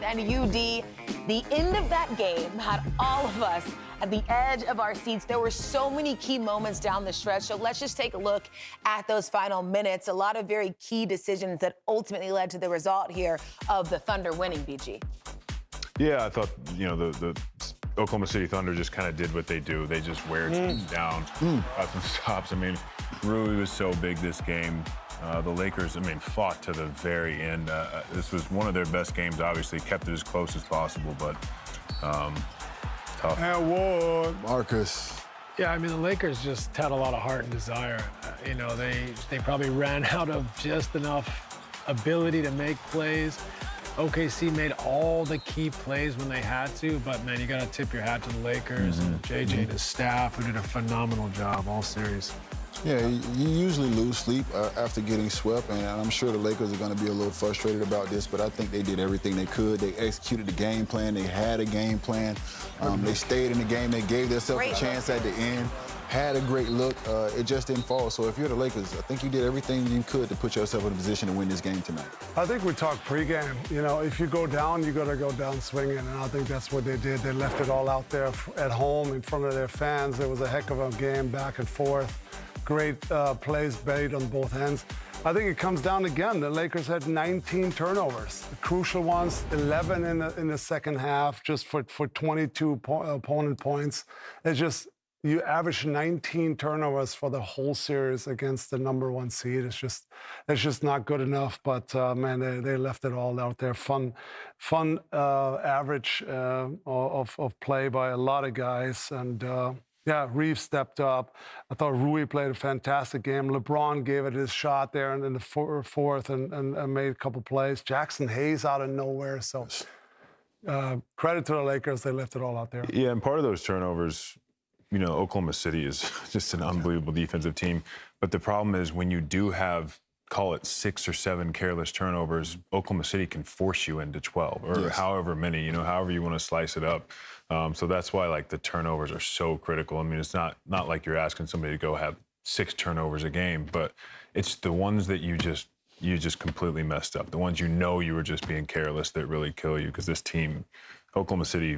tonight. And UD, the end of that game had all of us at the edge of our seats. There were so many key moments down the stretch. So let's just take a look at those final minutes. A lot of very key decisions that ultimately led to the result here of the Thunder winning, BG. Yeah, I thought, the Oklahoma City Thunder just kind of did what they do. They just wear teams down, got some stops. I mean, Rui was so big this game. The Lakers, fought to the very end. This was one of their best games, obviously. Kept it as close as possible, but tough. And what? Marcus. Yeah, the Lakers just had a lot of heart and desire. They probably ran out of just enough ability to make plays. OKC made all the key plays when they had to, but, man, you got to tip your hat to the Lakers and JJ and his staff, who did a phenomenal job all series. Yeah, you usually lose sleep after getting swept, and I'm sure the Lakers are going to be a little frustrated about this, but I think they did everything they could. They executed the game plan. They had a game plan. They stayed in the game. They gave themselves a chance at the end. Had a great look. It just didn't fall. So if you're the Lakers, I think you did everything you could to put yourself in a position to win this game tonight. I think we talked pregame. If you go down, you got to go down swinging, and I think that's what they did. They left it all out there at home in front of their fans. It was a heck of a game, back and forth. Great plays made on both ends. I think it comes down again. The Lakers had 19 turnovers, the crucial ones, 11 in the second half, just for 22 opponent points. It's just, you average 19 turnovers for the whole series against the number one seed. It's just not good enough. But man, they left it all out there. Fun average of play by a lot of guys. And yeah, Reeves stepped up. I thought Rui played a fantastic game. LeBron gave it his shot there in the fourth and made a couple plays. Jackson Hayes out of nowhere. So credit to the Lakers. They left it all out there. Yeah, and part of those turnovers, Oklahoma City is just an unbelievable defensive team. But the problem is when you do have, call it 6 or 7 careless turnovers, Oklahoma City can force you into 12 or however many, however you want to slice it up. So that's why, the turnovers are so critical. It's not like you're asking somebody to go have 6 turnovers a game, but it's the ones that you just completely messed up. The ones you were just being careless that really kill you, because this team, Oklahoma City,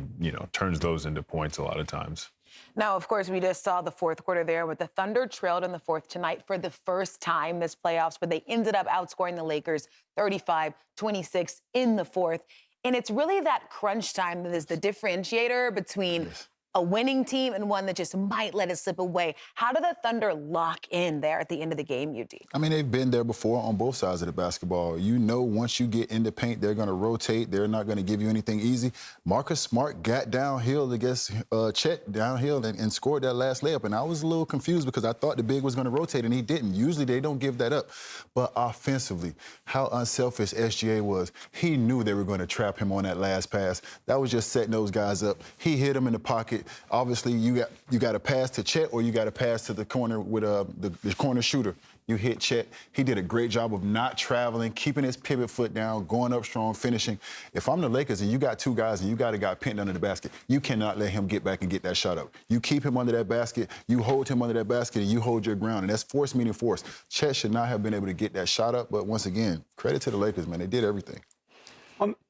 turns those into points a lot of times. Now, of course, we just saw the fourth quarter there with the Thunder trailed in the fourth tonight for the first time this playoffs, but they ended up outscoring the Lakers 35-26 in the fourth. And it's really that crunch time that is the differentiator between a winning team and one that just might let it slip away. How do the Thunder lock in there at the end of the game, UD? They've been there before on both sides of the basketball. Once you get in the paint, they're going to rotate. They're not going to give you anything easy. Marcus Smart got downhill against Chet downhill and scored that last layup. And I was a little confused because I thought the big was going to rotate, and he didn't. Usually they don't give that up. But offensively, how unselfish SGA was. He knew they were going to trap him on that last pass. That was just setting those guys up. He hit him in the pocket. Obviously, you got to pass to Chet, or you got to pass to the corner with the corner shooter. You hit Chet. He did a great job of not traveling, keeping his pivot foot down, going up strong, finishing. If I'm the Lakers and you got 2 guys and you got a guy pinned under the basket, you cannot let him get back and get that shot up. You keep him under that basket, you hold him under that basket, and you hold your ground. And that's force meaning force. Chet should not have been able to get that shot up. But once again, credit to the Lakers, man. They did everything.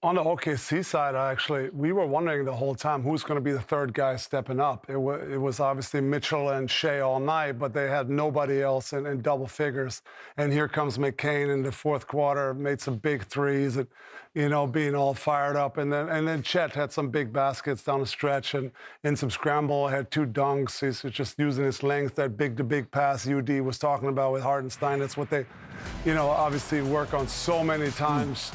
On the OKC side, we were wondering the whole time who's going to be the third guy stepping up. It was obviously Mitchell and Shea all night, but they had nobody else in double figures. And here comes McCain in the fourth quarter, made some big threes, and being all fired up. And then Chet had some big baskets down the stretch, and in some scramble had 2 dunks. He's just using his length, that big-to-big pass UD was talking about with Hartenstein. That's what they, obviously work on so many times.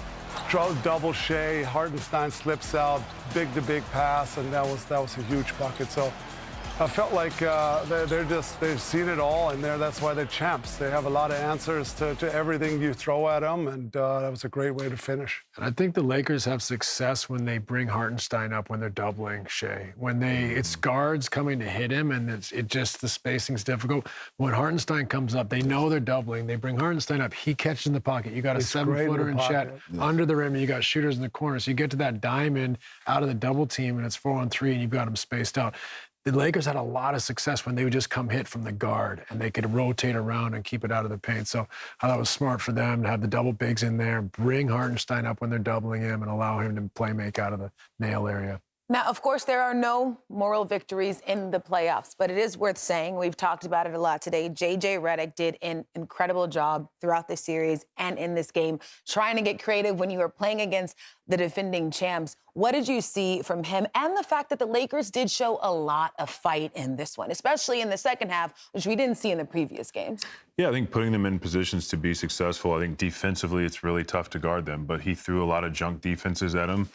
Double Shea, Hartenstein slips out, big-to-big pass, and that was a huge bucket. So I felt like they've seen it all, and that's why they're champs. They have a lot of answers to everything you throw at them, and that was a great way to finish. And I think the Lakers have success when they bring Hartenstein up when they're doubling Shea. When it's guards coming to hit him, and the spacing's difficult. When Hartenstein comes up, they know they're doubling. They bring Hartenstein up. He catches in the pocket. You got a 7-footer in Chet under the rim, and you got shooters in the corner. So you get to that diamond out of the double team, and it's 4-on-3, and you've got them spaced out. the Lakers had a lot of success when they would just come hit from the guard and they could rotate around and keep it out of the paint. So I thought it was smart for them to have the double bigs in there, bring Hartenstein up when they're doubling him, and allow him to play make out of the nail area. Now, of course, there are no moral victories in the playoffs, but it is worth saying, we've talked about it a lot today, J.J. Redick did an incredible job throughout the series and in this game, trying to get creative when you were playing against the defending champs. What did you see from him, and the fact that the Lakers did show a lot of fight in this one, especially in the second half, which we didn't see in the previous games? Yeah, I think putting them in positions to be successful. I think defensively it's really tough to guard them, but he threw a lot of junk defenses at him,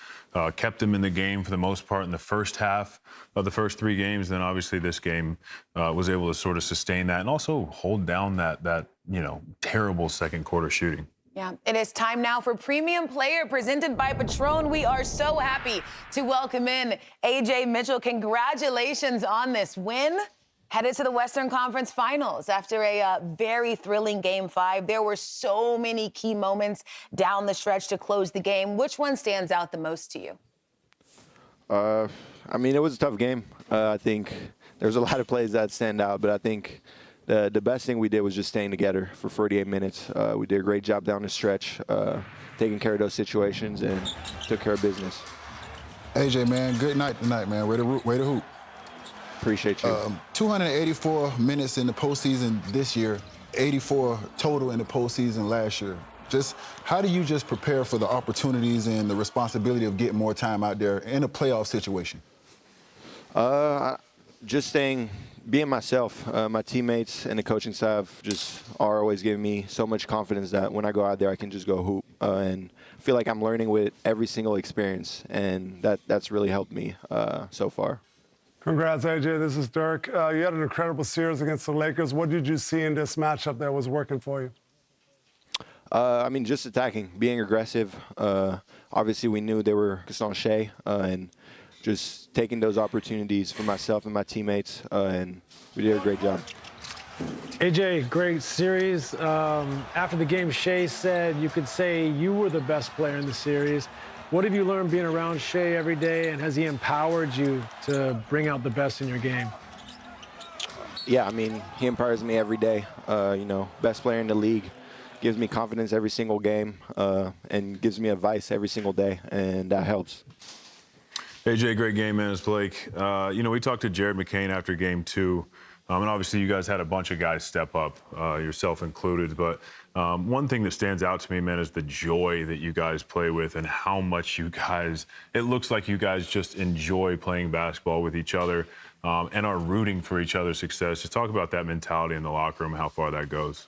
kept them in the game for the most part in the first half of the first 3 games. Then obviously this game was able to sort of sustain that and also hold down that terrible second quarter shooting. Yeah, it is time now for Premium Player presented by Patron. We are so happy to welcome in Ajay Mitchell. Congratulations on this win. Headed to the Western Conference Finals after a very thrilling Game 5. There were so many key moments down the stretch to close the game. Which one stands out the most to you? I mean, it was a tough game. I think there's a lot of plays that stand out, but I think the best thing we did was just staying together for 48 minutes. We did a great job down the stretch, taking care of those situations and took care of business. AJ, man, good night tonight, man. Way to hoop. Appreciate you. 284 minutes in the postseason this year, 84 total in the postseason last year. Just how do you just prepare for the opportunities and the responsibility of getting more time out there in a playoff situation? Just being myself. My teammates and the coaching staff just are always giving me so much confidence that when I go out there, I can just go hoop. And I feel like I'm learning with every single experience, and that's really helped me so far. Congrats, AJ. This is Dirk. You had an incredible series against the Lakers. What did you see in this matchup that was working for you? I mean, just attacking, being aggressive. Obviously, we knew they were focused on Shea, and just taking those opportunities for myself and my teammates, and we did a great job. AJ, great series. After the game, Shea said you could say you were the best player in the series. What have you learned being around Shea every day, and has he empowered you to bring out the best in your game? Yeah, I mean, he empowers me every day. Best player in the league, gives me confidence every single game, and gives me advice every single day, and that helps. AJ, great game, man. It's Blake. We talked to Jared McCain after Game 2, and obviously you guys had a bunch of guys step up, yourself included. But one thing that stands out to me, man, is the joy that you guys play with and how much it looks like you guys just enjoy playing basketball with each other and are rooting for each other's success. Just talk about that mentality in the locker room, how far that goes.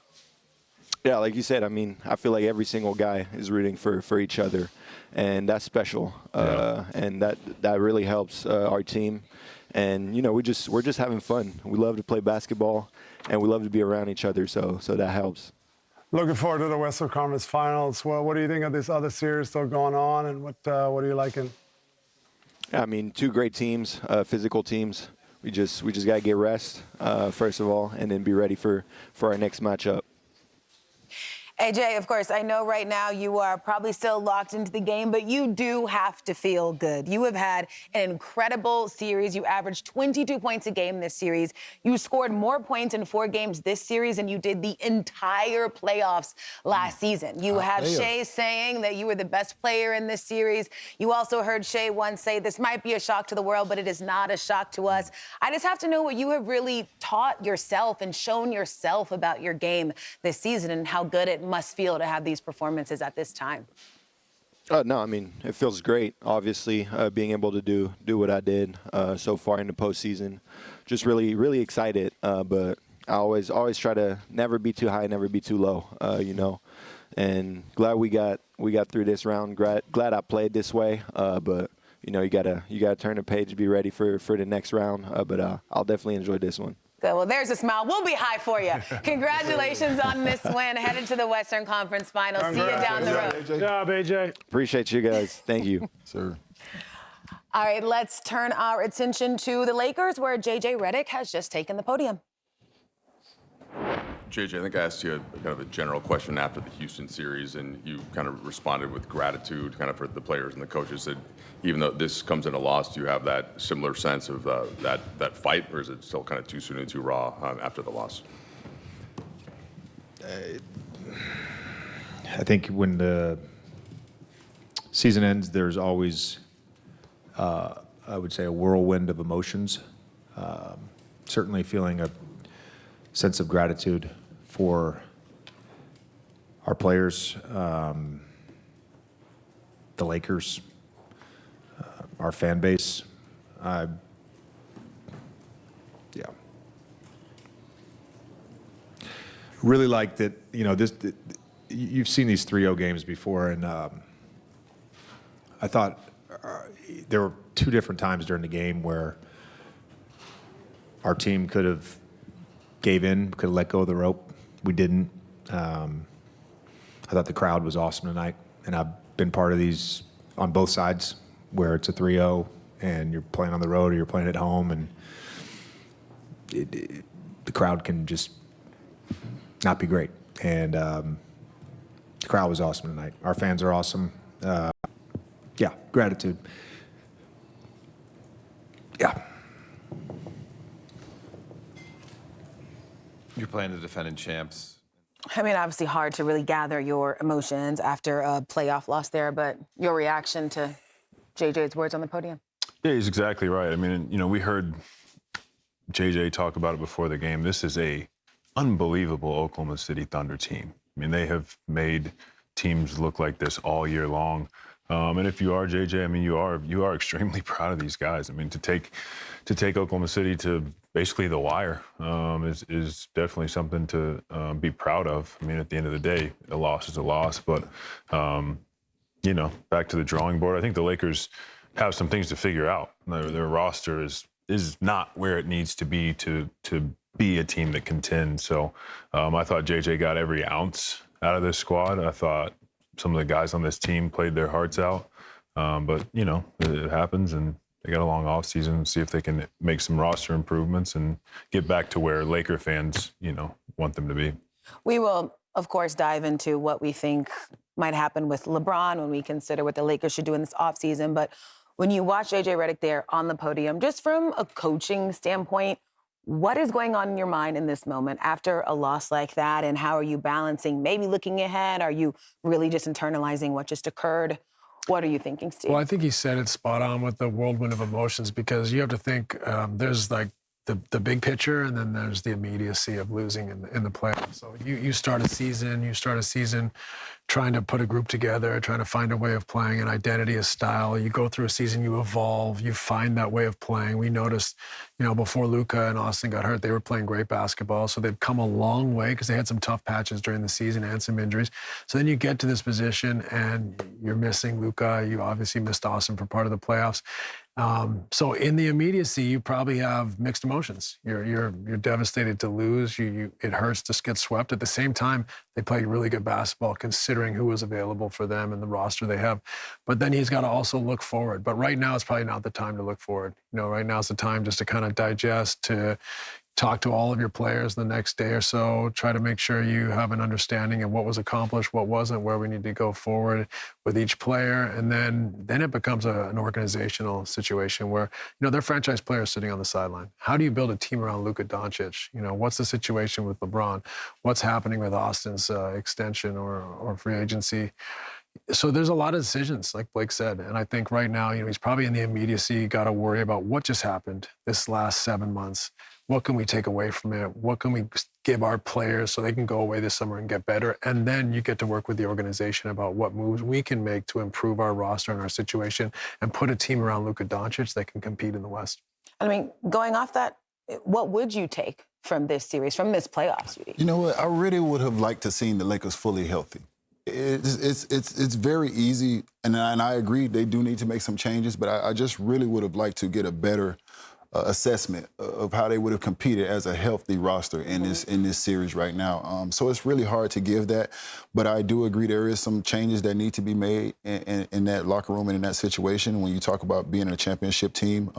Yeah, like you said, I mean, I feel like every single guy is rooting for each other, and that's special. And that really helps our team. And we're just having fun. We love to play basketball, and we love to be around each other. So that helps. Looking forward to the Western Conference Finals. Well, what do you think of this other series still going on, and what are you liking? I mean, 2 great teams, physical teams. We just got to get rest first of all, and then be ready for our next matchup. AJ, of course, I know right now you are probably still locked into the game, but you do have to feel good. You have had an incredible series. You averaged 22 points a game this series. You scored more points in 4 games this series than you did the entire playoffs last season. You have Shea saying that you were the best player in this series. You also heard Shea once say, this might be a shock to the world, but it is not a shock to us. I just have to know what you have really taught yourself and shown yourself about your game this season and how good it must feel to have these performances at this time. No, I mean, it feels great, obviously, being able to do what I did so far in the postseason. Just really, really excited, but I always try to never be too high, never be too low, and glad we got through this round. Glad I played this way, but you gotta turn the page, be ready for the next round, but I'll definitely enjoy this one. Good. Well, there's a smile. We'll be high for you. Congratulations on this win. Headed to the Western Conference Finals. See you down the road. Good job, AJ. Appreciate you guys. Thank you. Sir. All right, let's turn our attention to the Lakers, where J.J. Redick has just taken the podium. JJ, I think I asked you kind of a general question after the Houston series, and you kind of responded with gratitude kind of for the players and the coaches. That even though this comes in a loss, do you have that similar sense of that fight, or is it still kind of too soon and too raw after the loss? I think when the season ends, there's always, I would say, a whirlwind of emotions. Certainly feeling a sense of gratitude for our players, the Lakers, our fan base. Yeah. Really like that, you've seen these 3-0 games before, and I thought there were 2 different times during the game where our team could have gave in, could have let go of the rope. We didn't. I thought the crowd was awesome tonight, and I've been part of these on both sides where it's a 3-0 and you're playing on the road or you're playing at home, and the crowd can just not be great. And the crowd was awesome tonight. Our fans are awesome. Yeah, gratitude. Yeah. You're playing the defending champs. I mean, obviously hard to really gather your emotions after a playoff loss there, but your reaction to JJ's words on the podium? Yeah, he's exactly right. I mean, we heard JJ talk about it before the game. This is a unbelievable Oklahoma City Thunder team. I mean, they have made teams look like this all year long. And if you are JJ, I mean, you are extremely proud of these guys. I mean, to take Oklahoma City to basically the wire is definitely something to be proud of. I mean, at the end of the day, a loss is a loss. But back to the drawing board. I think the Lakers have some things to figure out. Their roster is not where it needs to be be a team that contends. So I thought JJ got every ounce out of this squad. I thought some of the guys on this team played their hearts out. But, it happens, and they got a long offseason. See if they can make some roster improvements and get back to where Laker fans, want them to be. We will, of course, dive into what we think might happen with LeBron when we consider what the Lakers should do in this offseason. But when you watch Ajay Redick there on the podium, just from a coaching standpoint, what is going on in your mind in this moment after a loss like that? And how are you balancing, maybe looking ahead? Are you really just internalizing what just occurred? What are you thinking, Steve? Well, I think he said it spot on with the whirlwind of emotions, because you have to think there's like the big picture, and then there's the immediacy of losing in the playoffs. So you start a season trying to put a group together, trying to find a way of playing, an identity, a style. You go through a season, you evolve, you find that way of playing. We noticed, before Luka and Austin got hurt, they were playing great basketball. So they've come a long way because they had some tough patches during the season and some injuries. So then you get to this position and you're missing Luka. You obviously missed Austin for part of the playoffs. So in the immediacy, you probably have mixed emotions. You're devastated to lose. It hurts to get swept. At the same time, they play really good basketball considering who was available for them and the roster they have. But then he's got to also look forward. But right now, it's probably not the time to look forward. Right now is the time just to kind of digest, to talk to all of your players the next day or so, try to make sure you have an understanding of what was accomplished, what wasn't, where we need to go forward with each player. And then it becomes an organizational situation where, they're franchise players sitting on the sideline. How do you build a team around Luka Doncic? What's the situation with LeBron? What's happening with Austin's extension or free agency? So there's a lot of decisions, like Blake said. And I think right now, he's probably in the immediacy, got to worry about what just happened this last 7 months. What can we take away from it? What can we give our players so they can go away this summer and get better? And then you get to work with the organization about what moves we can make to improve our roster and our situation and put a team around Luka Doncic that can compete in the West. I mean, going off that, what would you take from this series, from this playoffs? You know what? I really would have liked to seen the Lakers fully healthy. It's very easy, and I agree they do need to make some changes, but I just really would have liked to get a better assessment of how they would have competed as a healthy roster in this series right now. So it's really hard to give that, but I do agree there is some changes that need to be made in that locker room and in that situation when you talk about being a championship team.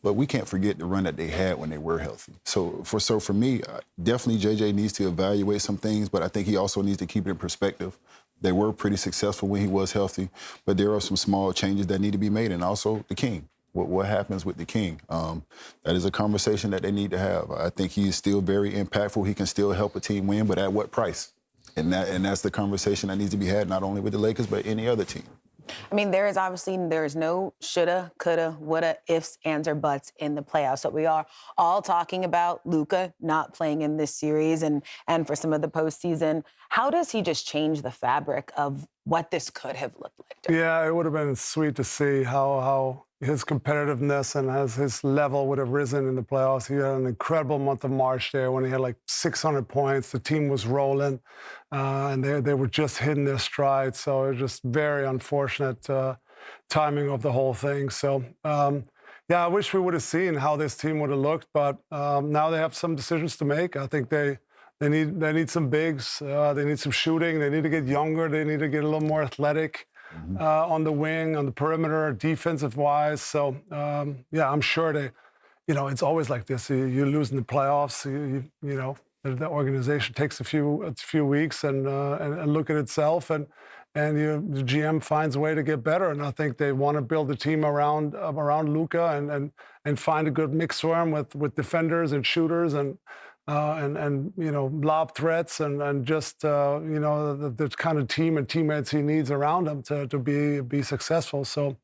But we can't forget the run that they had when they were healthy. So for me, definitely JJ needs to evaluate some things, but I think he also needs to keep it in perspective. They were pretty successful when he was healthy, but there are some small changes that need to be made, and also the King. What happens with the King? That is a conversation that they need to have. I think he's still very impactful. He can still help a team win, but at what price? And that's the conversation that needs to be had, not only with the Lakers, but any other team. I mean, there is no shoulda, coulda, woulda, ifs, ands, or buts in the playoffs. So we are all talking about Luka not playing in this series and for some of the postseason. How does he just change the fabric of what this could have looked like? Yeah, it would have been sweet to see how his competitiveness and as his level would have risen in the playoffs. He had an incredible month of March there when he had like 600 points. The team was rolling, and they were just hitting their stride. So it was just very unfortunate timing of the whole thing. So, yeah, I wish we would have seen how this team would have looked, but now they have some decisions to make. I think they need some bigs. They need some shooting. They need to get younger. They need to get a little more athletic. On the wing, on the perimeter, defensive-wise. So, yeah, I'm sure they, it's always like this. You lose in the playoffs, the organization takes a few weeks and look at itself, and the GM finds a way to get better. And I think they want to build a team around Luka and find a good mix for him with defenders and shooters and lob threats and just the kind of team and teammates he needs around him to be successful. So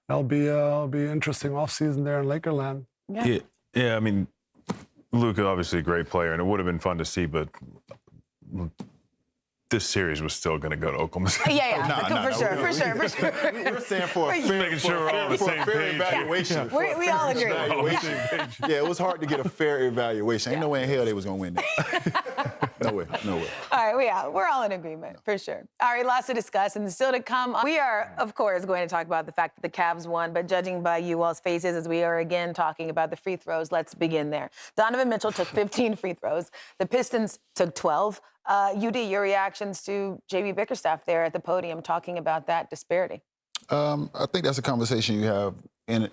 that'll be interesting offseason there in Lakerland. Yeah. I mean, Luka obviously a great player, and it would have been fun to see, but this series was still going to go to Oklahoma City. For sure. We're saying for a fair, making sure we're all on the same page. Evaluation. We all agree. Yeah, it was hard to get a fair evaluation. Ain't no way in hell they was going to win that. No way. All right, we're all in agreement, for sure. All right, lots to discuss, and still to come. We are, of course, going to talk about the fact that the Cavs won, but judging by you all's faces as we are again talking about the free throws, let's begin there. Donovan Mitchell took 15 free throws. The Pistons took 12. UD, your reactions to JB Bickerstaff there at the podium talking about that disparity? I think that's a conversation you have, and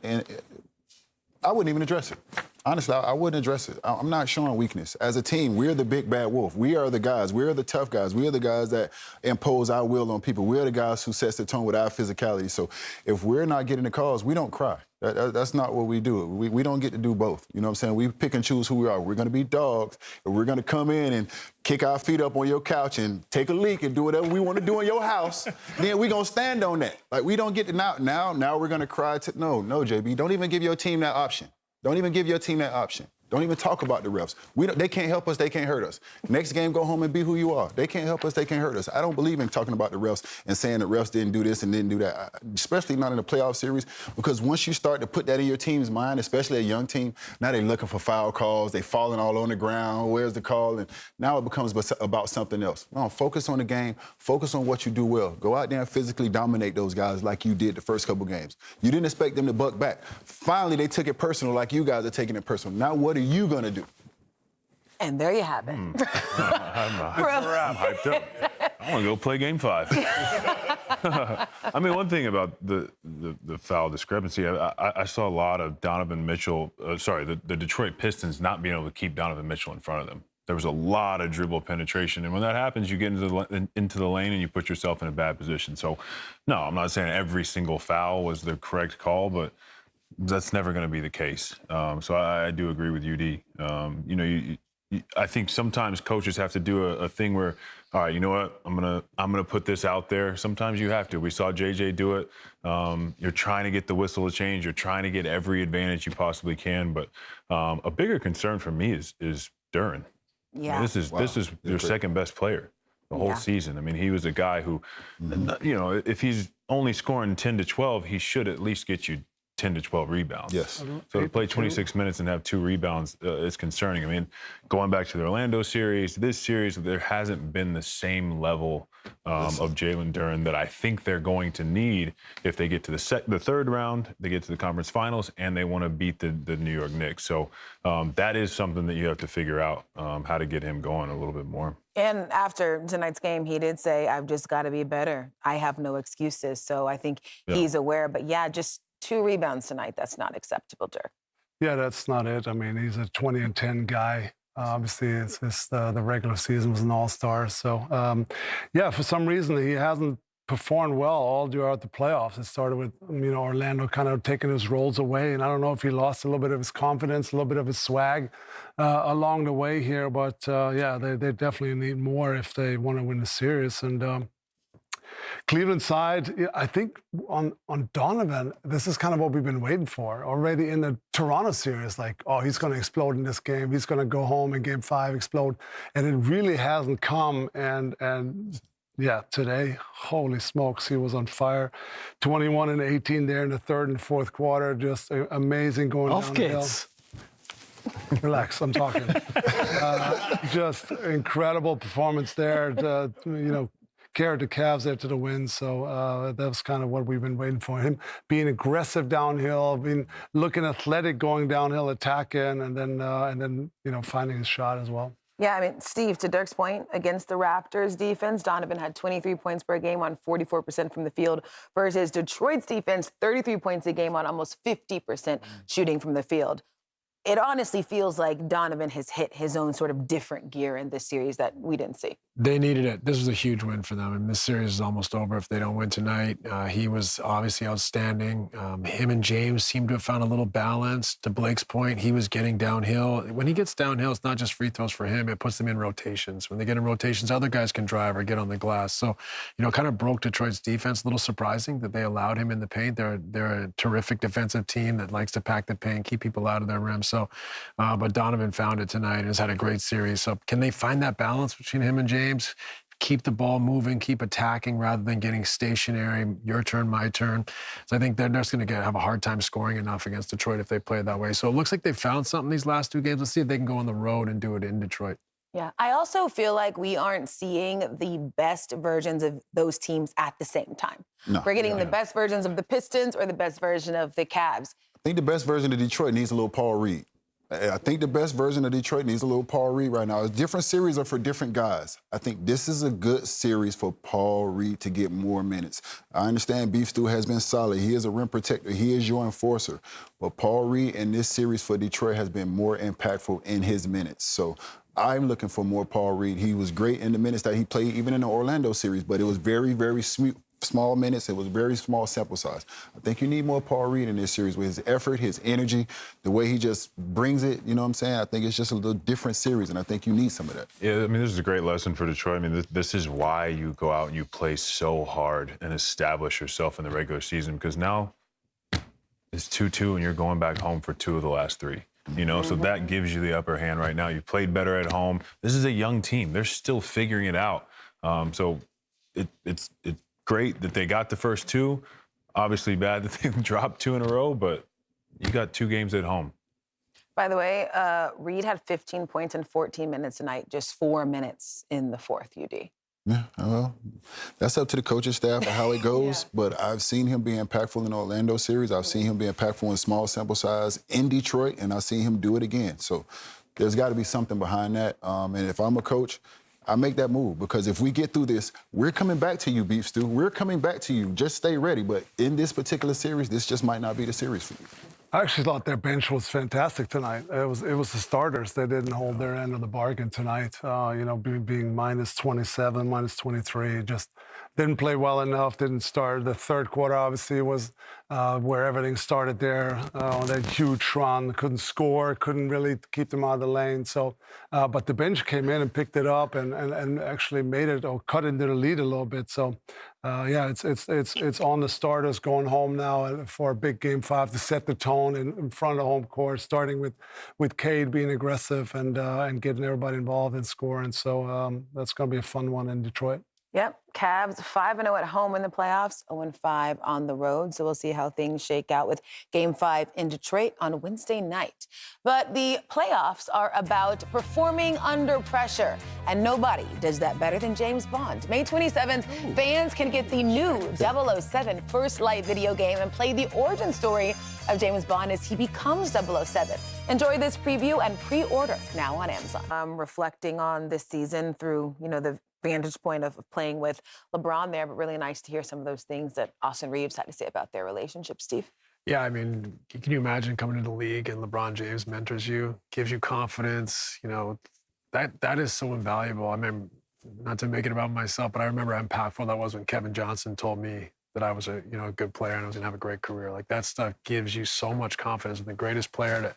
I wouldn't even address it. Honestly, I wouldn't address it. I'm not showing weakness. As a team, we're the big bad wolf. We are the guys. We're the tough guys. We are the guys that impose our will on people. We're the guys who sets the tone with our physicality. So if we're not getting the calls, we don't cry. That's not what we do. We don't get to do both. You know what I'm saying? We pick and choose who we are. We're going to be dogs, and we're going to come in and kick our feet up on your couch and take a leak and do whatever we want to do in your house. Then we're going to stand on that. Like, we don't get to now we're going to cry. No, JB, don't even give your team that option. Don't even give your team that option. Don't even talk about the refs. They can't help us. They can't hurt us. Next game, go home and be who you are. They can't help us. They can't hurt us. I don't believe in talking about the refs and saying the refs didn't do this and didn't do that, especially not in a playoff series, because once you start to put that in your team's mind, especially a young team, now they're looking for foul calls. They're falling all on the ground. Where's the call? And now it becomes about something else. No, focus on the game. Focus on what you do well. Go out there and physically dominate those guys like you did the first couple games. You didn't expect them to buck back. Finally, they took it personal like you guys are taking it personal. Now what are you going to do? And there you have it. I'm hyped up. I want to go play Game 5. I mean, one thing about the foul discrepancy, I saw a lot of Donovan Mitchell, the Detroit Pistons not being able to keep Donovan Mitchell in front of them. There was a lot of dribble penetration, and when that happens, you get into the lane and you put yourself in a bad position. So, no, I'm not saying every single foul was the correct call, but that's never going to be the case. So I do agree with UD. I think sometimes coaches have to do a thing where, all right, you know what, I'm gonna put this out there. Sometimes you have to. We saw JJ do it. You're trying to get the whistle to change. You're trying to get every advantage you possibly can. But a bigger concern for me is Duren. Yeah. I mean, this is your second best player the whole season. I mean, he was a guy who, if he's only scoring 10 to 12, he should at least get you 10 to 12 rebounds. Yes. So to play 26 minutes and have 2 rebounds is concerning. I mean, going back to the Orlando series, this series, there hasn't been the same level of Jalen Duren that I think they're going to need if they get to the third round, they get to the conference finals, and they want to beat the New York Knicks. So that is something that you have to figure out, how to get him going a little bit more. And after tonight's game, he did say, I've just got to be better. I have no excuses. So I think he's aware. But yeah, just 2 rebounds tonight. That's not acceptable, Dirk. Yeah, that's not it. I mean, he's a 20-10 guy. Obviously, it's the regular season was an all-star. So, yeah, for some reason, he hasn't performed well all throughout the playoffs. It started with, Orlando kind of taking his roles away. And I don't know if he lost a little bit of his confidence, a little bit of his swag along the way here. But, yeah, they definitely need more if they want to win the series. And Cleveland side, I think on Donovan, this is kind of what we've been waiting for already in the Toronto series. Like, oh, he's going to explode in this game. He's going to go home in Game 5, explode. And it really hasn't come. And yeah, today, holy smokes, he was on fire. 21 and 18 there in the third and fourth quarter. Just amazing going down the hill. Relax, I'm talking. Just incredible performance there. Carried the Cavs there to the win. So that's kind of what we've been waiting for. Him being aggressive downhill, being looking athletic going downhill, attacking, and then finding his shot as well. Yeah, I mean, Steve, to Dirk's point, against the Raptors defense, Donovan had 23 points per game on 44% from the field versus Detroit's defense, 33 points a game on almost 50% shooting from the field. It honestly feels like Donovan has hit his own sort of different gear in this series that we didn't see. They needed it. This was a huge win for them. And this series is almost over if they don't win tonight. He was obviously outstanding. Him and James seemed to have found a little balance. To Blake's point, he was getting downhill. When he gets downhill, it's not just free throws for him. It puts them in rotations. When they get in rotations, other guys can drive or get on the glass. So, kind of broke Detroit's defense. A little surprising that they allowed him in the paint. They're a terrific defensive team that likes to pack the paint, keep people out of their rim. So, but Donovan found it tonight and has had a great series. So can they find that balance between him and James? Keep the ball moving, keep attacking rather than getting stationary, your turn, my turn. So I think they're just going to have a hard time scoring enough against Detroit if they play it that way. So it looks like they found something these last 2 games. Let's see if they can go on the road and do it in Detroit. Yeah, I also feel like we aren't seeing the best versions of those teams at the same time. No. We're getting the best versions of the Pistons or the best version of the Cavs. I think the best version of Detroit needs a little Paul Reed. I think the best version of Detroit needs a little Paul Reed right now. Different series are for different guys. I think this is a good series for Paul Reed to get more minutes. I understand Beef Stew has been solid. He is a rim protector. He is your enforcer. But Paul Reed in this series for Detroit has been more impactful in his minutes. So I'm looking for more Paul Reed. He was great in the minutes that he played, even in the Orlando series, but it was very, very small minutes. It was very small sample size. I think you need more Paul Reed in this series with his effort, his energy, the way he just brings it. You know what I'm saying? I think it's just a little different series, and I think you need some of that. Yeah, I mean, this is a great lesson for Detroit. I mean, this is why you go out and you play so hard and establish yourself in the regular season, because now it's 2-2 and you're going back home for 2 of the last 3. So that gives you the upper hand right now. You played better at home. This is a young team. They're still figuring it out. So it's great that they got the first 2. Obviously bad that they dropped 2 in a row, but you got 2 games at home. By the way, Reed had 15 points in 14 minutes tonight, just 4 minutes in the fourth, UD. Yeah, well, that's up to the coaching staff of how it goes. Yeah. But I've seen him be impactful in the Orlando series. I've seen him be impactful in small sample size in Detroit, and I've seen him do it again. So there's got to be something behind that. And if I'm a coach, I make that move, because if we get through this, we're coming back to you, Beef Stew. We're coming back to you. Just stay ready. But in this particular series, this just might not be the series for you. I actually thought their bench was fantastic tonight. It was the starters that didn't hold their end of the bargain tonight. Being minus 27, minus 23, just didn't play well enough, didn't start. The third quarter obviously was where everything started there. That huge run, couldn't score, couldn't really keep them out of the lane. So, but the bench came in and picked it up and actually made it or cut into the lead a little bit. So, it's on the starters going home now for a big Game 5 to set the tone in front of the home court, starting with Cade being aggressive and getting everybody involved in scoring. So that's going to be a fun one in Detroit. Yep, Cavs 5-0 at home in the playoffs, 0-5 on the road. So we'll see how things shake out with Game 5 in Detroit on Wednesday night. But the playoffs are about performing under pressure, and nobody does that better than James Bond. May 27th, fans can get the new 007 First Light video game and play the origin story of James Bond as he becomes 007. Enjoy this preview and pre-order now on Amazon. Reflecting on this season through, the vantage point of playing with LeBron there, but really nice to hear some of those things that Austin Reeves had to say about their relationship, Steve. Yeah, I mean, can you imagine coming into the league and LeBron James mentors you, gives you confidence? That is so invaluable. I mean, not to make it about myself, but I remember how impactful that was when Kevin Johnson told me that I was a good player and I was gonna have a great career. Like, that stuff gives you so much confidence. And the greatest player to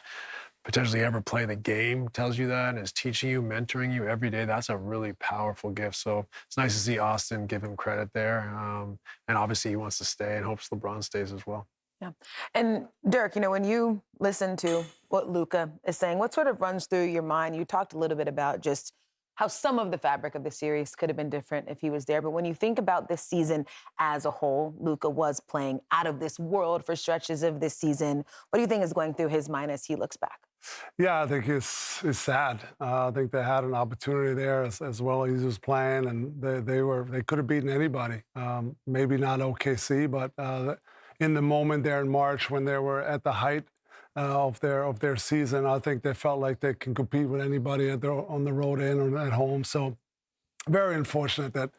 potentially ever play the game tells you that and is teaching you, mentoring you every day. That's a really powerful gift. So it's nice to see Austin give him credit there. And obviously he wants to stay and hopes LeBron stays as well. Yeah. And Dirk, when you listen to what Luka is saying, what sort of runs through your mind? You talked a little bit about just how some of the fabric of the series could have been different if he was there. But when you think about this season as a whole, Luka was playing out of this world for stretches of this season. What do you think is going through his mind as he looks back? Yeah, I think it's sad. I think they had an opportunity there as well as he was playing, and they could have beaten anybody. Maybe not OKC, but in the moment there in March when they were at the height of their season, I think they felt like they can compete with anybody on the road and or at home. So very unfortunate that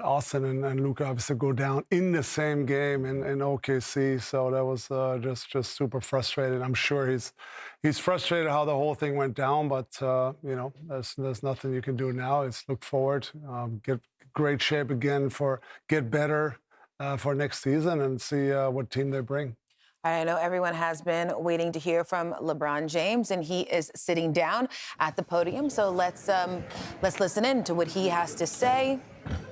Austin and Luka obviously go down in the same game in OKC. So that was just super frustrating. I'm sure he's frustrated how the whole thing went down, but there's nothing you can do now. It's look forward, get great shape again get better for next season and see what team they bring. I know everyone has been waiting to hear from LeBron James, and he is sitting down at the podium. So let's listen in to what he has to say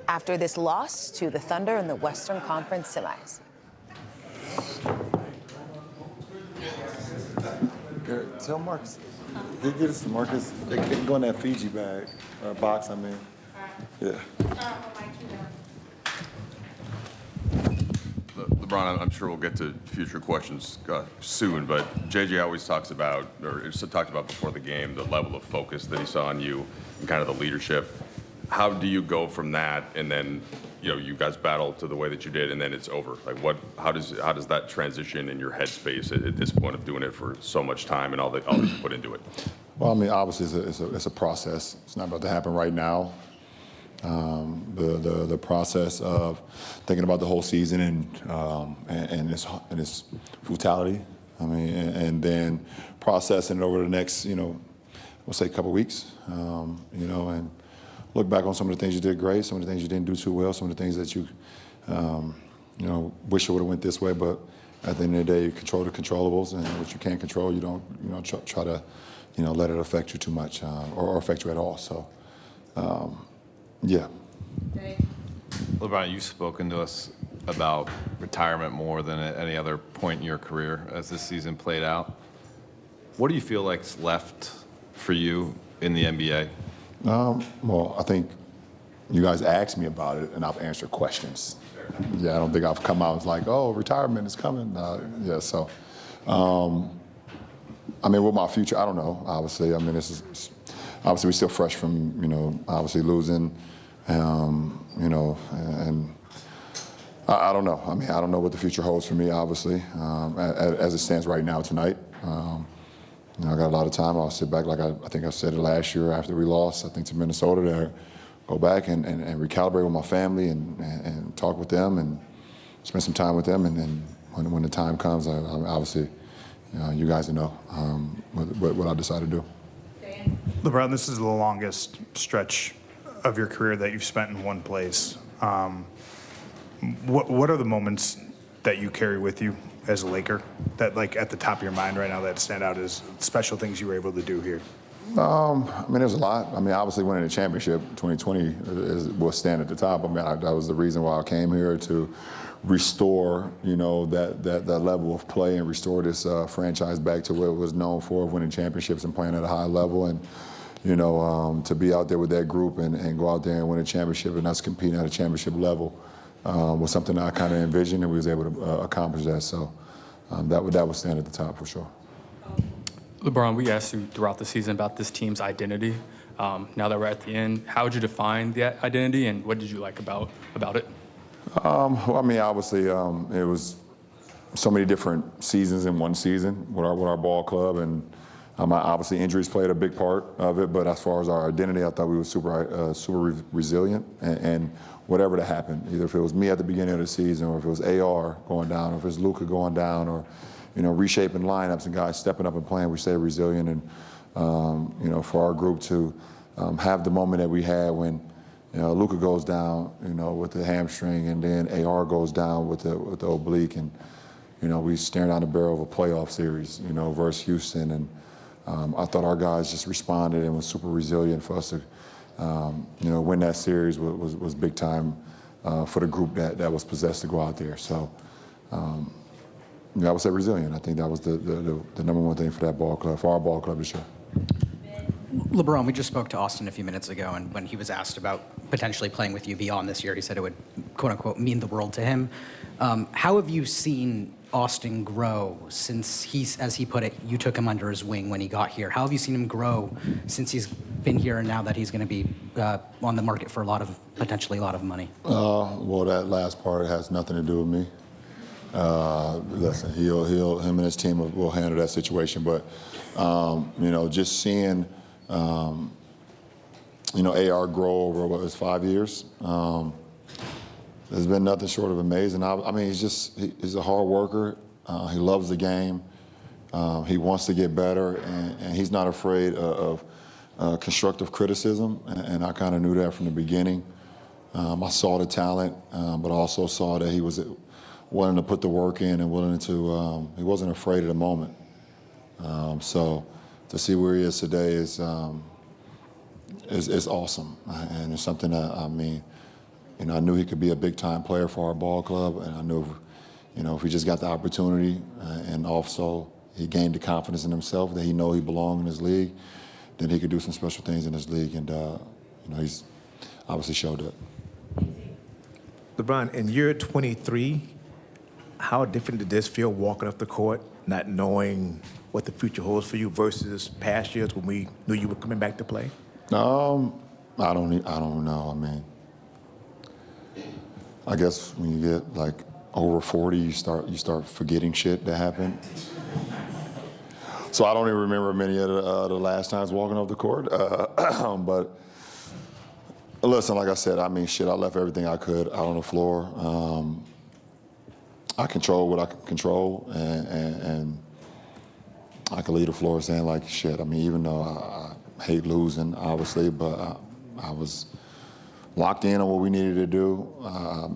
after this loss to the Thunder in the Western Conference semis. Tell Marcus. Get us to Marcus. They can go in that Fiji bag, box, I mean. Yeah. LeBron, I'm sure we'll get to future questions soon, but JJ always talks about, or talked about before the game, the level of focus that he saw in you and kind of the leadership. How do you go from that and then, you guys battle to the way that you did and then it's over? Like how does that transition in your headspace at this point of doing it for so much time and all that you put into it? Well, I mean, obviously it's a process. It's not about to happen right now. The process of thinking about the whole season and its brutality. I mean, and then processing it over the next, we'll say a couple of weeks, and look back on some of the things you did great, some of the things you didn't do too well, some of the things that you, wish it would have went this way. But at the end of the day, you control the controllables, and what you can't control, you don't, try to, let it affect you too much or affect you at all. So. Yeah. LeBron, you've spoken to us about retirement more than at any other point in your career as this season played out. What do you feel like's left for you in the NBA? Well, I think you guys asked me about it, and I've answered questions. Yeah, I don't think I've come out and like, oh, retirement is coming. So, I mean, with my future, I don't know, obviously. I mean, obviously we're still fresh from, obviously losing, and I don't know. I mean, I don't know what the future holds for me, obviously, as it stands right now tonight. I got a lot of time. I'll sit back, like I think I said it last year after we lost, I think to Minnesota, to go back and recalibrate with my family and talk with them and spend some time with them. And then when the time comes, I obviously, you guys know what I decide to do. LeBron, this is the longest stretch of your career that you've spent in one place. What are the moments that you carry with you as a Laker that, like, at the top of your mind right now that stand out as special things you were able to do here? I mean, there's a lot. I mean, obviously winning the championship 2020 will stand at the top. I mean, that was the reason why I came here, to restore, that level of play and restore this franchise back to what it was known for, winning championships and playing at a high level. And, to be out there with that group and go out there and win a championship and us competing at a championship level was something I kind of envisioned, and we was able to accomplish that. So that would stand at the top for sure. LeBron, we asked you throughout the season about this team's identity. Now that we're at the end, how would you define the identity, and what did you like about it? Well, I mean, obviously, it was so many different seasons in one season with our ball club, and obviously injuries played a big part of it. But as far as our identity, I thought we were super resilient, and whatever that happened, either if it was me at the beginning of the season, or if it was AR going down, or if it was Luka going down, or reshaping lineups and guys stepping up and playing, we stayed resilient. And for our group to have the moment that we had when Luka goes down, with the hamstring, and then AR goes down with the oblique, and we staring down the barrel of a playoff series, versus Houston, and I thought our guys just responded and was super resilient for us to, win that series was big time for the group that was possessed to go out there. So I would say resilient. I think that was the number one thing for that ball club, for our ball club this year. LeBron, we just spoke to Austin a few minutes ago, and when he was asked about potentially playing with you beyond this year, he said it would, quote unquote, mean the world to him. How have you seen Austin grow since as he put it, you took him under his wing when he got here? How have you seen him grow since he's been here and now that he's going to be on the market for potentially a lot of money? Well, that last part has nothing to do with me. Listen, him and his team will handle that situation. But, just seeing, AR grow over, what was 5 years, there's been nothing short of amazing. I mean, he's a hard worker. He loves the game. He wants to get better, and he's not afraid of constructive criticism, and I kind of knew that from the beginning. I saw the talent, but I also saw that he was willing to put the work in and willing to, he wasn't afraid of the moment. So to see where he is today is awesome. And it's something that, I knew he could be a big-time player for our ball club, and I knew, if he just got the opportunity, and also he gained the confidence in himself that he know he belonged in this league, then he could do some special things in this league, and he's obviously showed that. LeBron, in year 23, how different did this feel walking off the court, not knowing what the future holds for you versus past years when we knew you were coming back to play? I don't know. I guess when you get like over 40, you start forgetting shit that happened. So I don't even remember many of the last times walking off the court. But listen, like I said, I left everything I could out on the floor. I control what I can control, and I can leave the floor saying like shit. Even though I hate losing, obviously, but I was locked in on what we needed to do. I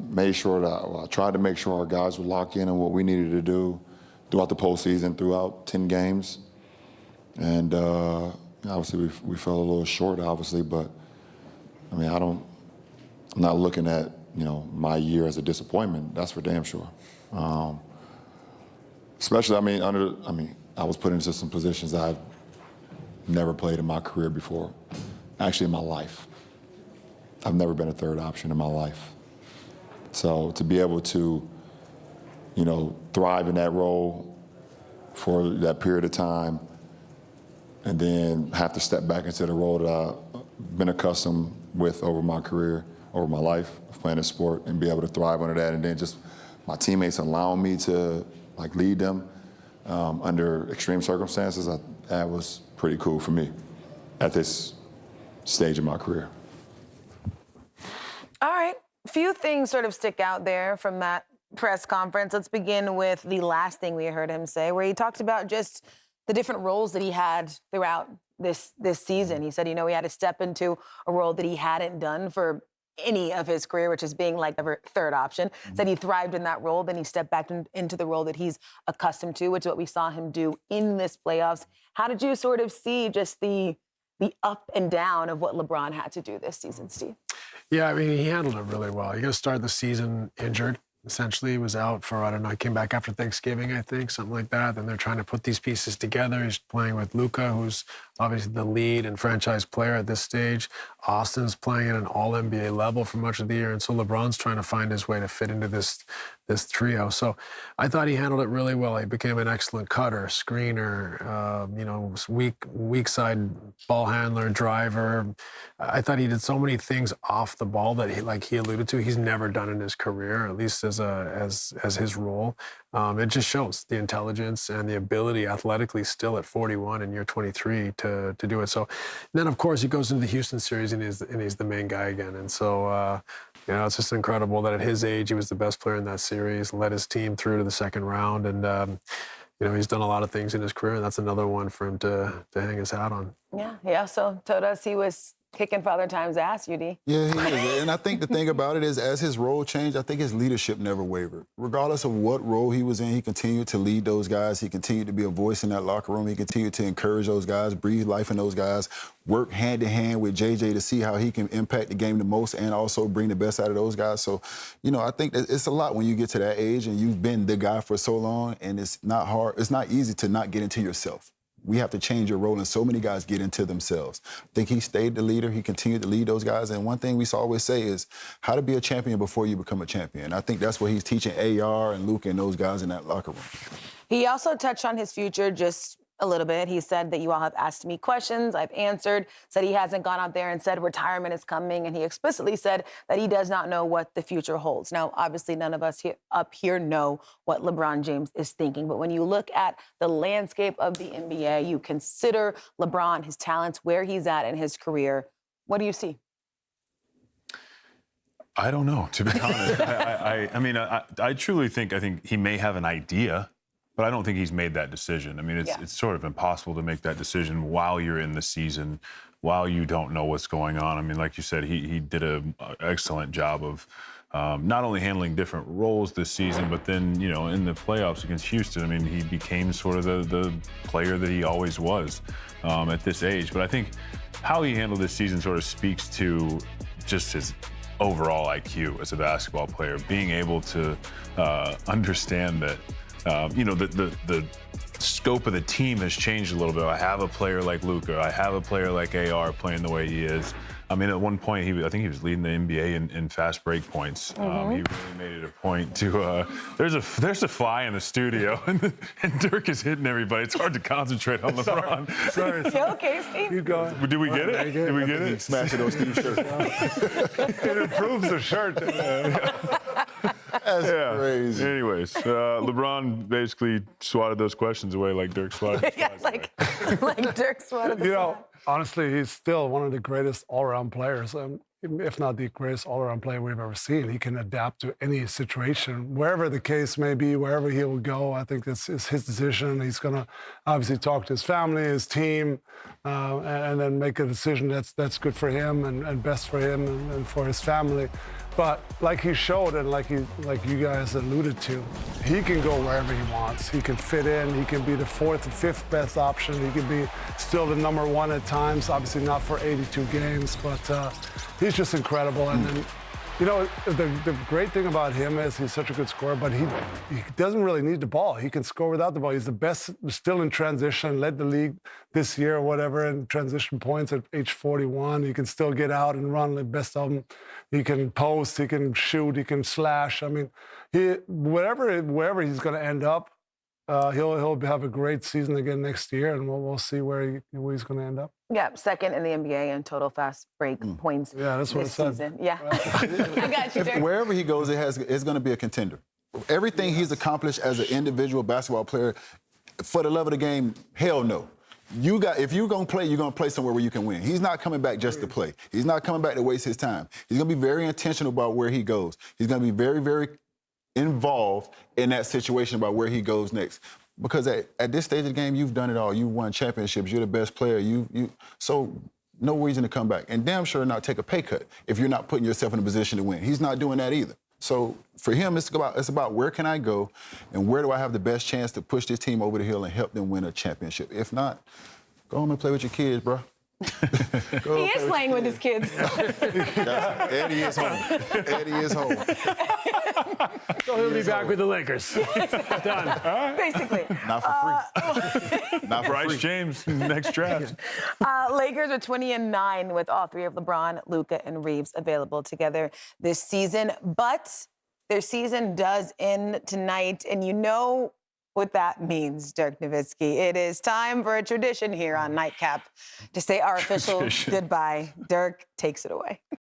tried to make sure our guys were locked in on what we needed to do throughout the postseason, throughout 10 games. And obviously we fell a little short, obviously, but I'm not looking at, my year as a disappointment. That's for damn sure. Especially, I was put into some positions I've never played in my career before, actually in my life. I've never been a third option in my life. So to be able to, thrive in that role for that period of time, and then have to step back into the role that I've been accustomed with over my career, over my life of playing a sport, and be able to thrive under that, and then just my teammates allowing me to lead them under extreme circumstances, that was pretty cool for me at this stage of my career. All right. A few things sort of stick out there from that press conference. Let's begin with the last thing we heard him say, where he talked about just the different roles that he had throughout this season. He said, he had to step into a role that he hadn't done for any of his career, which is being like the third option. Said he thrived in that role, then he stepped back into the role that he's accustomed to, which is what we saw him do in this playoffs. How did you sort of see just the up and down of what LeBron had to do this season, Steve? Yeah, he handled it really well. He started the season injured. Essentially, he was out for, he came back after Thanksgiving, I think, something like that. Then they're trying to put these pieces together. He's playing with Luka, who's obviously the lead and franchise player at this stage. Austin's playing at an all-NBA level for much of the year, and so LeBron's trying to find his way to fit into this trio. So I thought he handled it really well. He became an excellent cutter, screener, weak side ball handler, driver. I thought he did so many things off the ball that he alluded to, he's never done in his career, at least as his role. It just shows the intelligence and the ability athletically still at 41 and year 23 to do it. So then, of course, he goes into the Houston series and he's the main guy again. And so, it's just incredible that at his age, he was the best player in that series, led his team through to the second round. And, he's done a lot of things in his career, and that's another one for him to hang his hat on. Yeah, he also told us he was kicking Father Time's ass, UD. Yeah, he is. And I think the thing about it is, as his role changed, I think his leadership never wavered. Regardless of what role he was in, he continued to lead those guys. He continued to be a voice in that locker room. He continued to encourage those guys, breathe life in those guys, work hand in hand with JJ to see how he can impact the game the most and also bring the best out of those guys. So, I think that it's a lot when you get to that age and you've been the guy for so long, and it's not hard. It's not easy to not get into yourself. We have to change your role, and so many guys get into themselves. I think he stayed the leader. He continued to lead those guys. And one thing we always say is how to be a champion before you become a champion. I think that's what he's teaching AR and Luke and those guys in that locker room. He also touched on his future just a little bit. He said that you all have asked me questions, I've answered, said he hasn't gone out there and said retirement is coming, and he explicitly said that he does not know what the future holds. Now, obviously, none of us up here know what LeBron James is thinking, but when you look at the landscape of the NBA, you consider LeBron, his talents, where he's at in his career, what do you see? I don't know, to be honest. I truly think he may have an idea, but I don't think he's made that decision. I mean, it's sort of impossible to make that decision while you're in the season, while you don't know what's going on. I mean, like you said, he did an excellent job of not only handling different roles this season, but then, in the playoffs against Houston, I mean, he became sort of the player that he always was at this age. But I think how he handled this season sort of speaks to just his overall IQ as a basketball player, being able to understand that the scope of the team has changed a little bit. I have a player like Luka. I have a player like AR playing the way he is. I mean, at one point, I think he was leading the NBA in fast break points. He really made it a point to. There's a fly in the studio, and Dirk is hitting everybody. It's hard to concentrate on LeBron. Sorry. You okay, Steve? Keep going. Did we get it? Did we get it? Smashing those Steve shirts. It improves the shirt. That's crazy. Anyways, LeBron basically swatted those questions away like Dirk swatted. Yeah, like Dirk swatted the fly. Honestly, he's still one of the greatest all-around players, if not the greatest all-around player we've ever seen. He can adapt to any situation, wherever the case may be, wherever he will go. I think this is his decision. He's going to obviously talk to his family, his team, and then make a decision that's good for him and best for him and for his family. But like he showed and like you guys alluded to, he can go wherever he wants. He can fit in. He can be the fourth or fifth best option. He can be still the number one at times, obviously not for 82 games, but he's just incredible. And then, the great thing about him is he's such a good scorer, but he doesn't really need the ball. He can score without the ball. He's the best still in transition, led the league this year or whatever in transition points at age 41. He can still get out and run the best of them. He can post, he can shoot, he can slash. I mean, wherever he's going to end up, he'll have a great season again next year, and we'll see where he's going to end up. Yeah, second in the NBA in total fast break points. Yeah, that's what it said. Season. Yeah, I got you, Dirk. Wherever he goes, it's going to be a contender. Everything he's accomplished as an individual basketball player, for the love of the game, hell no. If you're going to play somewhere where you can win. He's not coming back just to play. He's not coming back to waste his time. He's going to be very intentional about where he goes. He's going to be very, very involved in that situation about where he goes next. Because at this stage of the game, you've done it all. You've won championships. You're the best player. So no reason to come back. And damn sure not take a pay cut if you're not putting yourself in a position to win. He's not doing that either. So for him, it's about where can I go and where do I have the best chance to push this team over the hill and help them win a championship. If not, go home and play with your kids, bro. He is playing with his kids. Eddie is home. Eddie is home. So he'll be back with the Lakers. Done. Basically. Not for free. Not for Bryce free. James, next draft. Lakers are 20-9 with all three of LeBron, Luka, and Reeves available together this season. But their season does end tonight, and you know what that means, Dirk Nowitzki. It is time for a tradition here on Nightcap to say our official goodbye. Dirk takes it away.